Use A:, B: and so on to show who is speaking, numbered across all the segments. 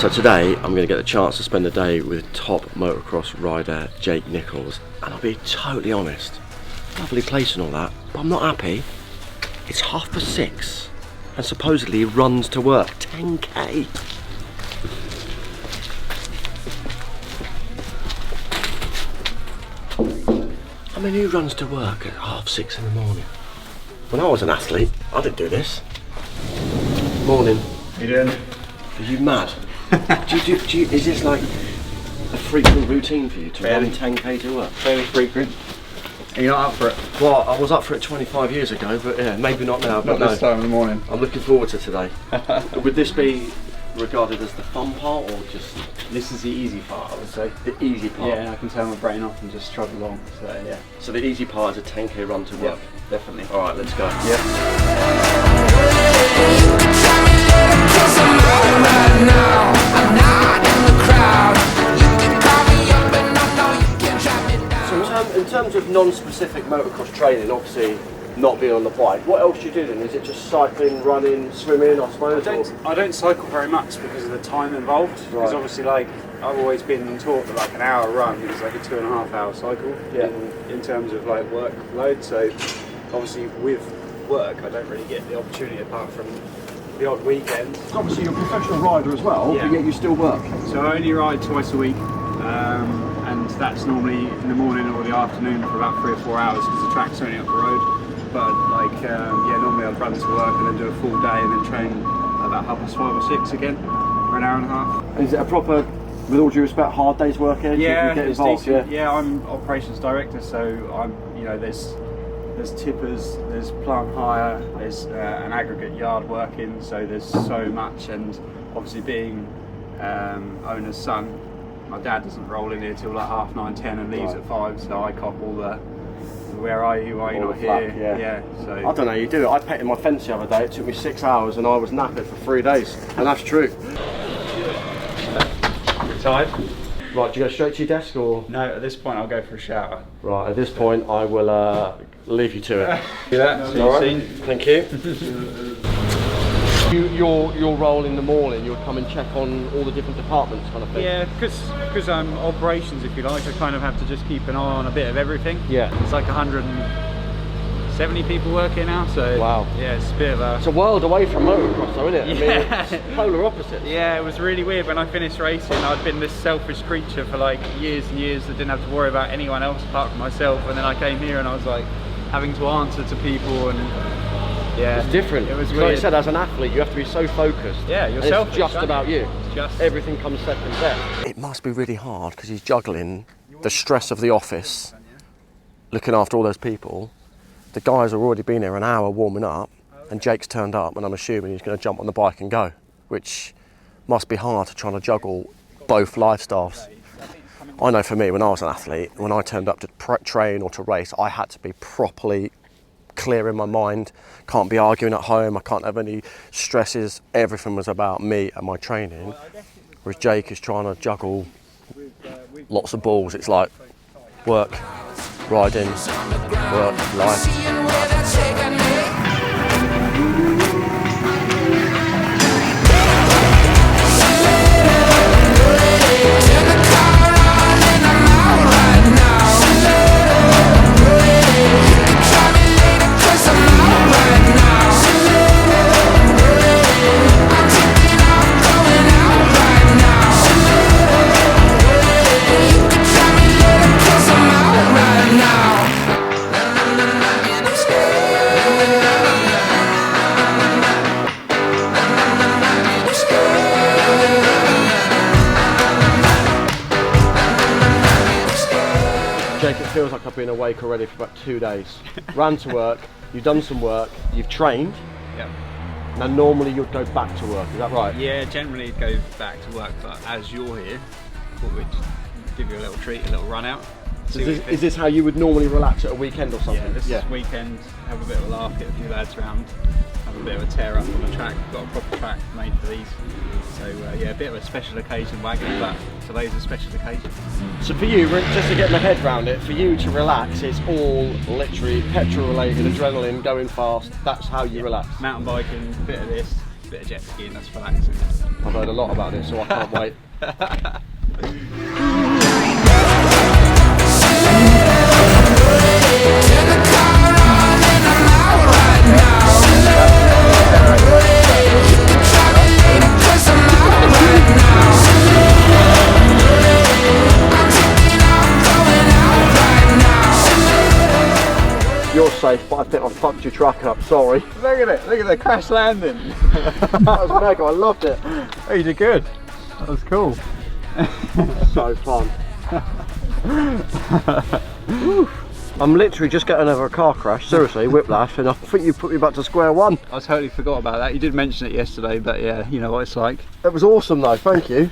A: So today I'm going to get the chance to spend the day with top motocross rider Jake Nicholls, and I'll be totally honest, lovely place and all that, but I'm not happy. It's 6:30 and supposedly he runs to work 10k. I mean, who runs to work at 6:30 in the morning? When I was an athlete, I didn't do this. Morning.
B: How you doing?
A: Are you mad? Is this like a frequent routine for you to run 10k to work?
B: Fairly frequent. Are you not up for it?
A: Well, I was up for it 25 years ago, but yeah, maybe not now. But
B: Not this time in the morning.
A: I'm looking forward to today. Would this be regarded as the fun part or just
B: This is the easy part, I would say.
A: the easy part?
B: Yeah, I can turn my brain off and just trudge along. So yeah.
A: So the easy part is a 10k run to work?
B: Definitely.
A: Alright, let's go. So in terms of non-specific motocross training, obviously not being on the bike, what else do you do then? Is it just cycling, running, swimming, I suppose?
B: I don't cycle very much because of the time involved. Because obviously, like, I've always been taught that like an hour run is like a 2.5 hour cycle in terms of like workload. So obviously with work, I don't really get the opportunity apart from the odd weekend.
A: Obviously you're a professional rider as well, but yet you still work.
B: So I only ride twice a week, and that's normally in the morning or the afternoon for about 3 or 4 hours because the track's only up the road. But like, normally I'd run to work and then do a full day and then train about 5:30 or 6 again for an hour and a half.
A: Is it a proper, with all due respect, hard day's work here?
B: Yeah,
A: you get
B: it's
A: involved,
B: decent. Yeah, I'm operations director, so I'm, there's tippers, there's plant hire, there's an aggregate yard working, so there's so much. And obviously being owner's son, my dad doesn't roll in here till like 9:30, 10 and leaves at 5, so I cop all the where are you not here? Yeah, so
A: I don't know, you do it. I painted my fence the other day, it took me 6 hours and I was knackered for 3 days, and that's true.
B: tired?
A: Right, do you go straight to your desk or?
B: No, at this point I'll go for a shower.
A: Right, at this point I will leave you to it.
B: Do that,
A: All right. Thank you. Your role in the morning, you'll come and check on all the different departments kind of thing?
B: Yeah, because I'm operations, if you like, I kind of have to just keep an eye on a bit of everything.
A: Yeah.
B: It's like 170 people working now, so
A: wow.
B: Yeah, it's a bit of a...
A: It's a world away from motocross though, isn't it?
B: Yeah.
A: I mean, it's polar opposites.
B: Yeah, it was really weird when I finished racing. I'd been this selfish creature for like years and years that didn't have to worry about anyone else apart from myself, and then I came here and I was like having to answer to people, and yeah,
A: it's different.
B: It was
A: weird.
B: Like
A: I said, as an athlete, you have to be so focused.
B: Yeah, you're selfish.
A: It's just about you.
B: Just
A: everything comes second best. It must be really hard because he's juggling the stress of the office, looking after all those people. The guys have already been here an hour warming up, and Jake's turned up, and I'm assuming he's going to jump on the bike and go, which must be hard to try to juggle both lifestyles. I know for me, when I was an athlete, when I turned up to train or to race, I had to be properly clear in my mind. Can't be arguing at home, I can't have any stresses. Everything was about me and my training. Whereas Jake is trying to juggle lots of balls. It's like work, riding, work, life. Jake, it feels like I've been awake already for about 2 days. Ran to work, you've done some work, you've trained.
B: Yeah.
A: Now normally you'd go back to work, is that right?
B: Yeah, generally go back to work, but as you're here, I thought we'd give you a little treat, a little run out.
A: Is this how you would normally relax at a weekend or something?
B: Yeah, this weekend, have a bit of a laugh, get a few lads around, have a bit of a tear up on the track. We've got a proper track made for these. So yeah, a bit of a special occasion wagon, but today's a special occasion.
A: So for you, just to get my head around it, for you to relax, it's all literally petrol related, adrenaline, going fast, that's how you relax?
B: Mountain biking, a bit of this, bit of jet skiing, that's relaxing.
A: I've heard a lot about this, so I can't wait. You're safe, but I think I've fucked your truck up, sorry.
B: Look at it, look at the crash landing.
A: That was mega, I loved it.
B: Oh, you did good. That was cool.
A: So fun. I'm literally just getting over a car crash, seriously, whiplash, and I think you put me back to square one.
B: I totally forgot about that. You did mention it yesterday, but yeah, you know what it's like.
A: It was awesome though, thank you.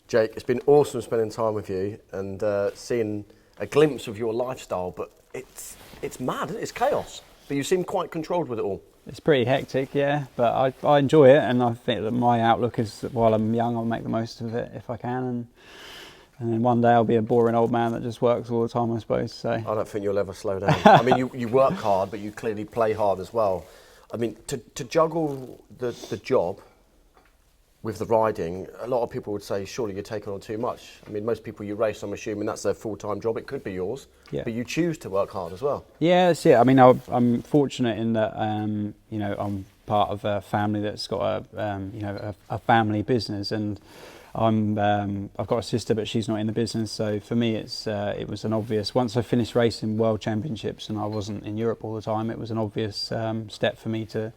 A: Jake, it's been awesome spending time with you and seeing a glimpse of your lifestyle, but it's mad, it's chaos. But you seem quite controlled with it all.
B: It's pretty hectic, yeah, but I enjoy it, and I think that my outlook is, while I'm young, I'll make the most of it if I can, and then one day I'll be a boring old man that just works all the time, I suppose. So
A: I don't think you'll ever slow down. I mean, you work hard, but you clearly play hard as well. I mean, to juggle the job with the riding, a lot of people would say, surely you're taking on too much. I mean, most people you race, I'm assuming that's their full-time job. It could be yours,
B: yeah.
A: But you choose to work hard as well.
B: Yeah, that's it. I mean, I'm fortunate in that, you know, I'm part of a family that's got a family business, and I've got a sister, but she's not in the business. So for me, it was an obvious. Once I finished racing World Championships and I wasn't in Europe all the time, it was an obvious step for me to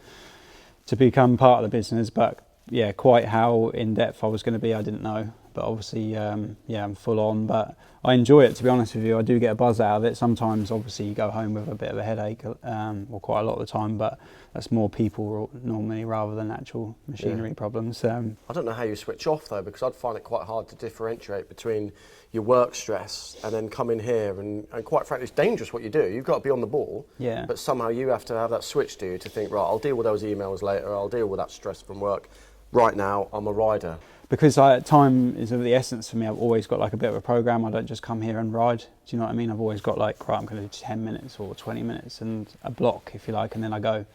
B: become part of the business. But yeah, quite how in depth I was going to be, I didn't know. But obviously, yeah, I'm full on. But I enjoy it, to be honest with you. I do get a buzz out of it. Sometimes, obviously, you go home with a bit of a headache, or quite a lot of the time. But that's more people normally rather than actual machinery problems. I
A: don't know how you switch off though, because I'd find it quite hard to differentiate between your work stress and then come in here and quite frankly, it's dangerous what you do. You've got to be on the ball.
B: Yeah.
A: But somehow you have to have that switch, do you, to think, right, I'll deal with those emails later. I'll deal with that stress from work. Right now, I'm a rider.
B: Because time is of the essence for me. I've always got like a bit of a program. I don't just come here and ride. Do you know what I mean? I've always got like, right, I'm going to do 10 minutes or 20 minutes and a block, if you like, and then I go.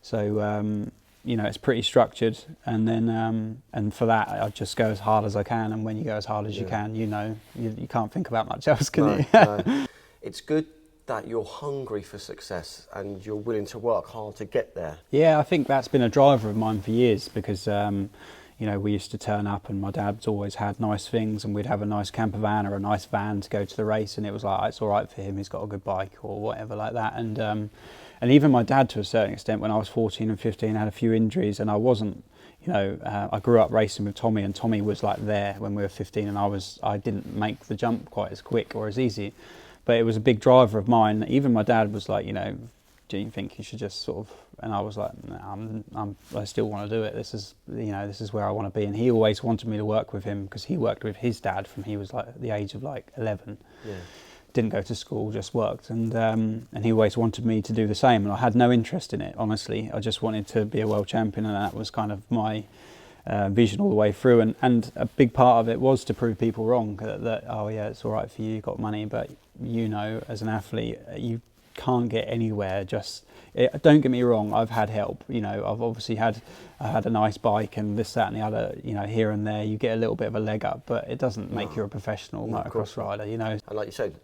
B: So, you know, it's pretty structured. And then, and for that, I just go as hard as I can. And when you go as hard as you can, you know, you can't think about much else, can you?
A: No. It's good that you're hungry for success and you're willing to work hard to get there.
B: Yeah, I think that's been a driver of mine for years because, you know, we used to turn up and my dad's always had nice things and we'd have a nice camper van or a nice van to go to the race, and it was like, it's all right for him, he's got a good bike or whatever like that. And even my dad, to a certain extent, when I was 14 and 15, had a few injuries, and I wasn't, you know, I grew up racing with Tommy, and Tommy was like there when we were 15, and I didn't make the jump quite as quick or as easy. But it was a big driver of mine. Even my dad was like, you know, do you think you should just sort of? And I was like, no, I still want to do it. This is, you know, this is where I want to be. And he always wanted me to work with him because he worked with his dad from he was like the age of like 11. Yeah. Didn't go to school, just worked, and he always wanted me to do the same. And I had no interest in it, honestly. I just wanted to be a world champion, and that was kind of my vision all the way through. And a big part of it was to prove people wrong. That oh yeah, it's all right for you, you've got money, but you know, as an athlete, you can't get anywhere. Don't get me wrong, I've had help. You know, I've obviously had a nice bike and this, that, and the other. You know, here and there, you get a little bit of a leg up, but it doesn't make you a professional motocross rider. You know,
A: and like you said,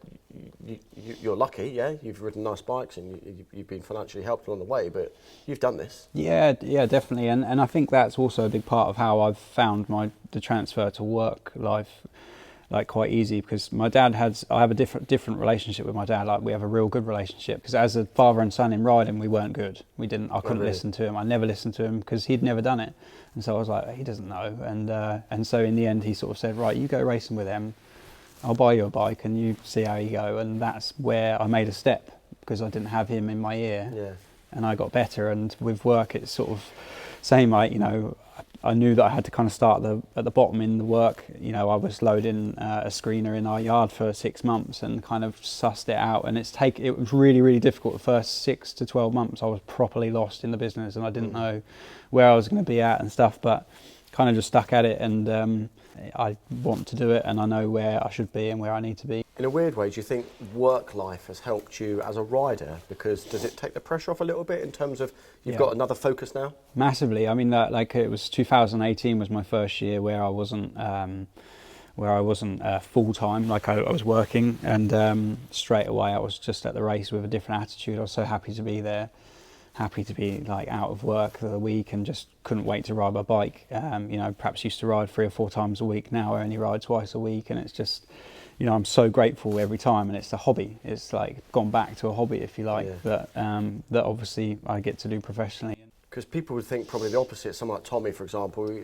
A: you're lucky. Yeah, you've ridden nice bikes and you've been financially helped along the way, but you've done this.
B: Yeah, definitely. And I think that's also a big part of how I've found the transfer to work life like quite easy, because I have a different relationship with my dad. Like, we have a real good relationship, because as a father and son in riding, we weren't good. I couldn't listen to him. I never listened to him because he'd never done it. And so I was like, he doesn't know. And so in the end, he sort of said, right, you go racing with them. I'll buy you a bike and you see how you go. And that's where I made a step, because I didn't have him in my ear. Yeah. And I got better. And with work, it's sort of same, like, you know, I knew that I had to kind of start at the bottom in the work. You know, I was loading a screener in our yard for 6 months and kind of sussed it out. And it was really, really difficult. The first 6 to 12 months, I was properly lost in the business and I didn't know where I was going to be at and stuff, but kind of just stuck at it. And I want to do it, and I know where I should be and where I need to be.
A: In a weird way, do you think work life has helped you as a rider? Because does it take the pressure off a little bit in terms of you've got another focus now?
C: Massively. I mean, like it was 2018 was my first year where I wasn't full time. Like I was working, and straight away I was just at the race with a different attitude. I was so happy to be there, happy to be like out of work for the week, and just couldn't wait to ride my bike. You know, perhaps used to ride 3 or 4 times a week. Now I only ride twice a week, and it's just, you know, I'm so grateful every time, and it's a hobby. It's like gone back to a hobby, if you like, that obviously I get to do professionally.
A: Because people would think probably the opposite. Someone like Tommy, for example,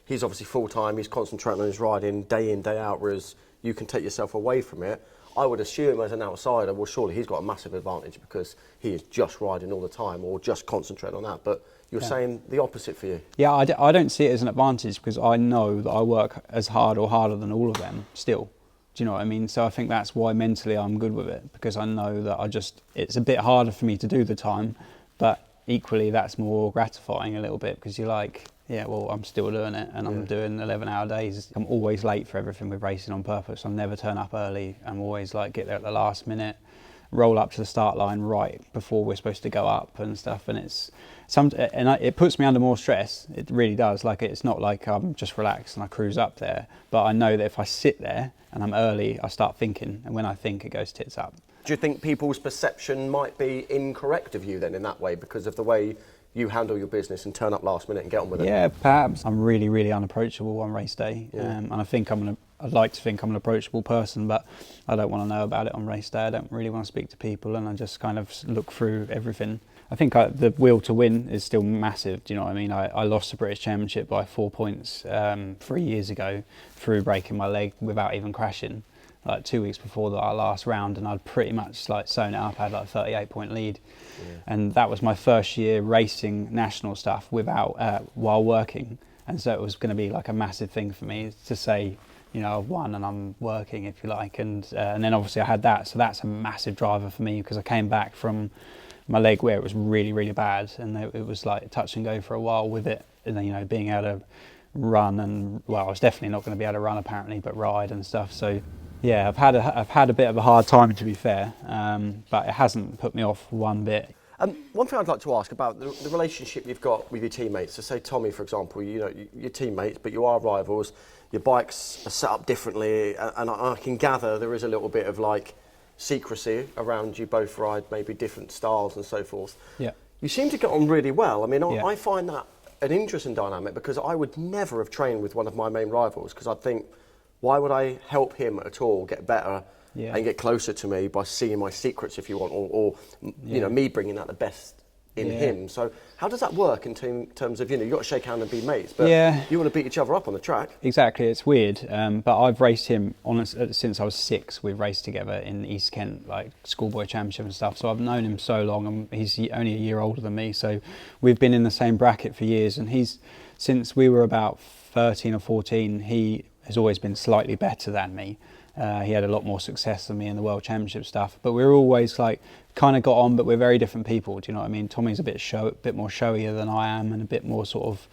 A: he's obviously full-time, he's concentrating on his riding day in, day out, whereas you can take yourself away from it. I would assume as an outsider, well, surely he's got a massive advantage because he is just riding all the time or just concentrating on that. But you're saying the opposite for you.
C: Yeah, I don't see it as an advantage because I know that I work as hard or harder than all of them still. Do you know what I mean? So I think that's why mentally I'm good with it, because I know that it's a bit harder for me to do the time, but equally that's more gratifying a little bit because you're like, yeah, well, I'm still doing it, and I'm doing 11-hour days. I'm always late for everything with racing on purpose. I never turn up early. I'm always like get there at the last minute, roll up to the start line right before we're supposed to go up and stuff. And it puts me under more stress. It really does. Like, it's not like I'm just relaxed and I cruise up there, but I know that if I sit there and I'm early, I start thinking, and when I think, it goes tits up.
A: Do you think people's perception might be incorrect of you then in that way because of the way you handle your business and turn up last minute and get on with it?
C: Yeah, perhaps. I'm really, really unapproachable on race day, and I think I'd like to think I'm an approachable person, but I don't want to know about it on race day. I don't really want to speak to people, and I just kind of look through everything. I think the will to win is still massive. Do you know what I mean? I lost the British Championship by 4 points 3 years ago through breaking my leg without even crashing, like 2 weeks before our last round, and I'd pretty much like sewn it up. I had like a 38-point lead, and that was my first year racing national stuff without while working, and so it was going to be like a massive thing for me to say, you know, I've won and I'm working, if you like, and then obviously I had that, so that's a massive driver for me because I came back from my leg where it was really, really bad, and it was like touch and go for a while with it, and then, you know, being able to run, and well, I was definitely not going to be able to run apparently, but ride and stuff. So yeah, I've had a bit of a hard time, to be fair, but it hasn't put me off one bit.
A: One thing I'd like to ask about the relationship you've got with your teammates. So say Tommy, for example, you know, your teammates, but you are rivals. Your bikes are set up differently, and I can gather there is a little bit of like secrecy around you both ride maybe different styles and so forth.
C: Yeah.
A: You seem to get on really well. I mean,
C: Yeah.
A: I find that an interesting dynamic because I would never have trained with one of my main rivals because I'd think, why would I help him at all get better and get closer to me by seeing my secrets, if you want, or you know, me bringing out the best in him. So how does that work in terms of, you know, you've got to shake hand and be mates, but you want to beat each other up on the track? Exactly,
C: it's weird, but I've raced him since I was 6. We've raced together in East Kent, like schoolboy championship and stuff, so I've known him so long, and he's only a year older than me, so we've been in the same bracket for years, and since we were about 13 or 14, he has always been slightly better than me. He had a lot more success than me in the World Championship stuff, but we were always like kind of got on, but we're very different people. Do you know what I mean? Tommy's a bit more showier than I am, and a bit more sort of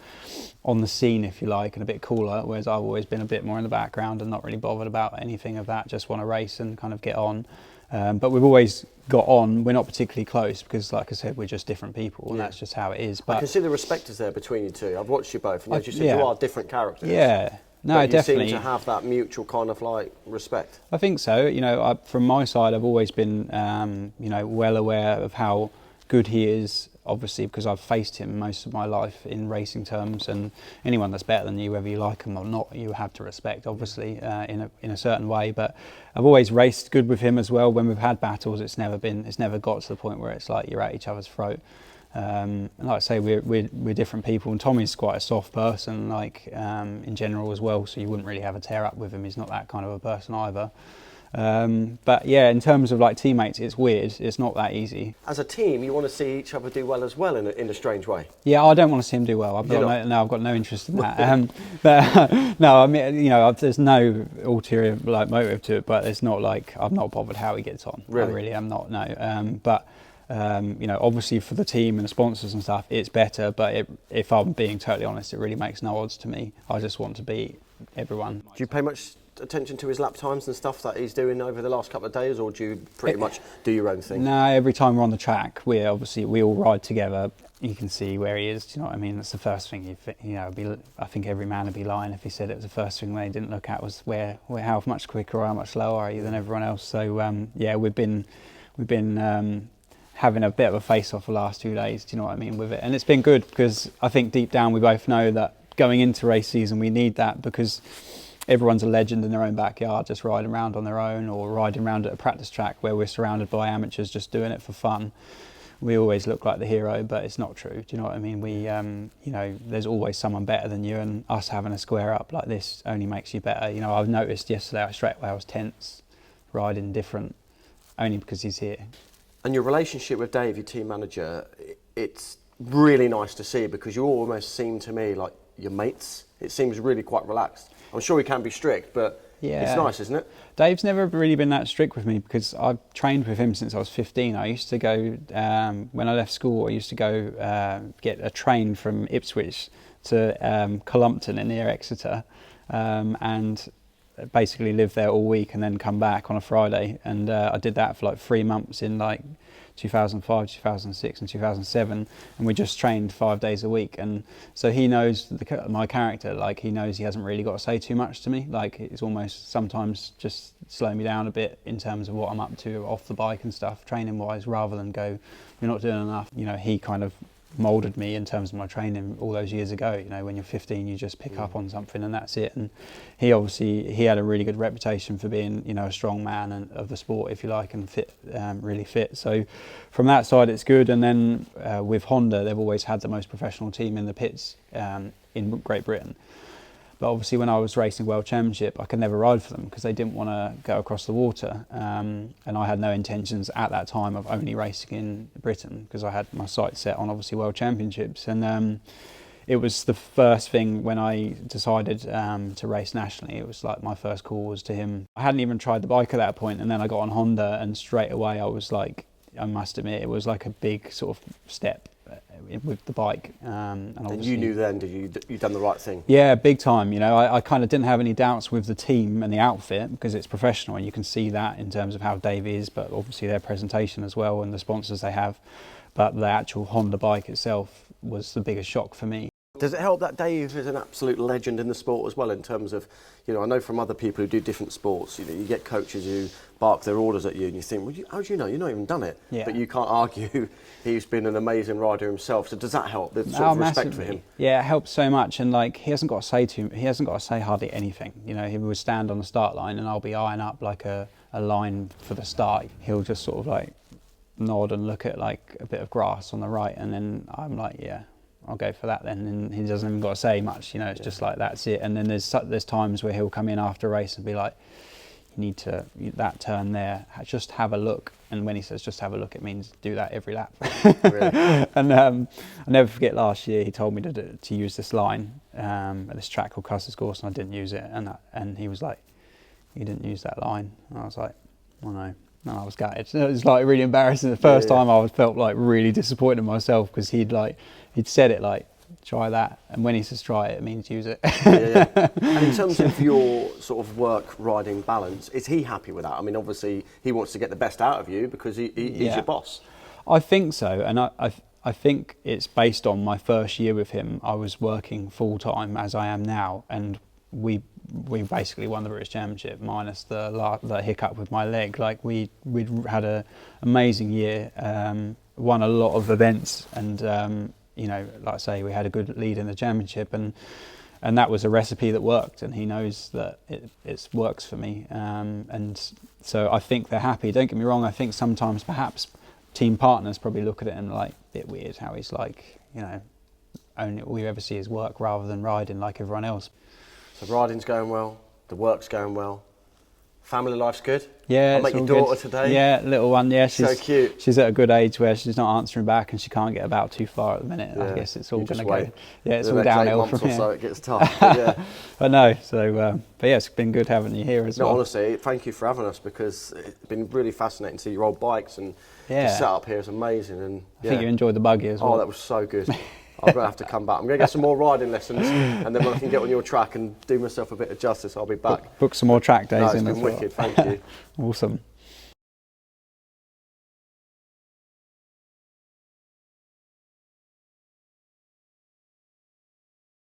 C: on the scene, if you like, and a bit cooler, whereas I've always been a bit more in the background and not really bothered about anything of that, just want to race and kind of get on. But we've always got on. We're not particularly close because, like I said, we're just different people, and that's just how it is. But
A: I can see the respect is there between you two. I've watched you both, and as you said, you are different characters.
C: Yeah. No,
A: but you
C: definitely
A: seem to have that mutual kind of like respect.
C: I think so. You know, from my side, I've always been, you know, well aware of how good he is. Obviously, because I've faced him most of my life in racing terms, and anyone that's better than you, whether you like him or not, you have to respect. Obviously, in a certain way. But I've always raced good with him as well. When we've had battles, it's never got to the point where it's like you're at each other's throat. And like I say, we're different people, and Tommy's quite a soft person, like in general as well. So you wouldn't really have a tear up with him. He's not that kind of a person either. But yeah, in terms of like teammates, it's weird. It's not that easy.
A: As a team, you want to see each other do well as well in a strange way.
C: Yeah, I don't want to see him do well. I've got no interest in that. But no, I mean, you know, there's no ulterior like motive to it. But it's not like I'm not bothered how he gets on.
A: Really?
C: I really am not. No. But you know, obviously for the team and the sponsors and stuff, it's better. But if I'm being totally honest, it really makes no odds to me. I just want to beat everyone.
A: Do you pay much attention to his lap times and stuff that he's doing over the last couple of days, or do you pretty much do your own thing?
C: No, every time we're on the track, we all ride together. You can see where he is. Do you know what I mean? That's the first thing I think every man would be lying if he said it was the first thing they didn't look at was where how much quicker or how much slower are you than everyone else. So yeah, we've been having a bit of a face-off the last 2 days. Do you know what I mean with it? And it's been good because I think deep down we both know that going into race season we need that, because everyone's a legend in their own backyard, just riding around on their own or riding around at a practice track where we're surrounded by amateurs just doing it for fun. We always look like the hero, but it's not true. Do you know what I mean? We, there's always someone better than you, and us having a square up like this only makes you better. You know, I've noticed yesterday straight away I was tense, riding different, only because he's here.
A: And your relationship with Dave, your team manager, it's really nice to see, because you almost seem to me like your mates. It seems really quite relaxed. I'm sure he can be strict, but yeah, it's nice, isn't it?
C: Dave's never really been that strict with me, because I've trained with him since I was 15. I used to go, when I left school, I used to go get a train from Ipswich to Columpton near Exeter, and basically live there all week and then come back on a Friday. And I did that for like 3 months in like 2005, 2006 and 2007, and we just trained 5 days a week. And so he knows my character. Like, he knows he hasn't really got to say too much to me. Like, it's almost sometimes just slow me down a bit in terms of what I'm up to off the bike and stuff, training wise, rather than go, you're not doing enough. You know, he kind of moulded me in terms of my training all those years ago. You know, when you're 15 you just pick up on something and that's it. And he had a really good reputation for being, you know, a strong man and of the sport, if you like, and fit, really fit. So from that side it's good. And then with Honda, they've always had the most professional team in the pits in Great Britain. But obviously when I was racing World Championship, I could never ride for them because they didn't want to go across the water. And I had no intentions at that time of only racing in Britain, because I had my sights set on obviously World Championships. And it was the first thing when I decided to race nationally. It was like my first call was to him. I hadn't even tried the bike at that point, and then I got on Honda, and straight away I was like, I must admit, it was like a big sort of step with the bike. And
A: you knew then, you'd done the right thing?
C: Yeah, big time. You know, I kind of didn't have any doubts with the team and the outfit, because it's professional, and you can see that in terms of how Dave is, but obviously their presentation as well and the sponsors they have. But the actual Honda bike itself was the biggest shock for me.
A: Does it help that Dave is an absolute legend in the sport as well, in terms of, you know, I know from other people who do different sports, you know, you get coaches who bark their orders at you and you think, well, how do you know? You've not even done it. Yeah. But you can't argue he's been an amazing rider himself. So does that help, the sort of respect for him? Yeah,
C: it helps so much. And like, he hasn't got to say hardly anything. You know, he would stand on the start line and I'll be eyeing up like a line for the start. He'll just sort of like nod and look at like a bit of grass on the right, and then I'm like, yeah, I'll go for that then. And he doesn't even got to say much, you know, it's just like, that's it. And then there's times where he'll come in after a race and be like, you need to, that turn there, just have a look. And when he says just have a look, it means do that every lap. Really? And I'll never forget last year he told me to use this line at this track called Custer's Course, and I didn't use it. And he was like, you didn't use that line. And I was like, oh no. And I was gutted. It was like really embarrassing. The first time I felt like really disappointed in myself, because he'd said it like, try that, and when he says try it, it means use it.
A: And in terms of your sort of work riding balance, is he happy with that? I mean, obviously he wants to get the best out of you because he's your boss.
C: I think so, and I think it's based on my first year with him. I was working full time as I am now, and we basically won the British Championship minus the hiccup with my leg. Like we'd had an amazing year, won a lot of events, and you know, like I say, we had a good lead in the championship, and that was a recipe that worked, and he knows that it works for me, and so I think they're happy. Don't get me wrong, I think sometimes perhaps team partners probably look at it and like, a bit weird how he's like, you know, only all you ever see is work rather than riding like everyone else.
A: So riding's going well, the work's going well, family life's good?
C: Yeah,
A: I met your daughter today.
C: Yeah, little one, yeah. She's
A: so cute.
C: She's at a good age where she's not answering back and she can't get about too far at the minute. Yeah. I guess it's all going to go. Yeah, it's all downhill from here.
A: So it gets tough. But yeah.
C: But no, so, but yeah, it's been good having you here as well.
A: Honestly, thank you for having us, because it's been really fascinating to see your old bikes, and the setup here is amazing. And
C: I think you enjoyed the buggy as well.
A: Oh, that was so good. I'm going to have to come back. I'm going to get some more riding lessons, and then when I can get on your track and do myself a bit of justice, I'll be back.
C: Book some more track days
A: No, it's
C: in
A: been
C: as well.
A: wicked, thank you.
C: Awesome.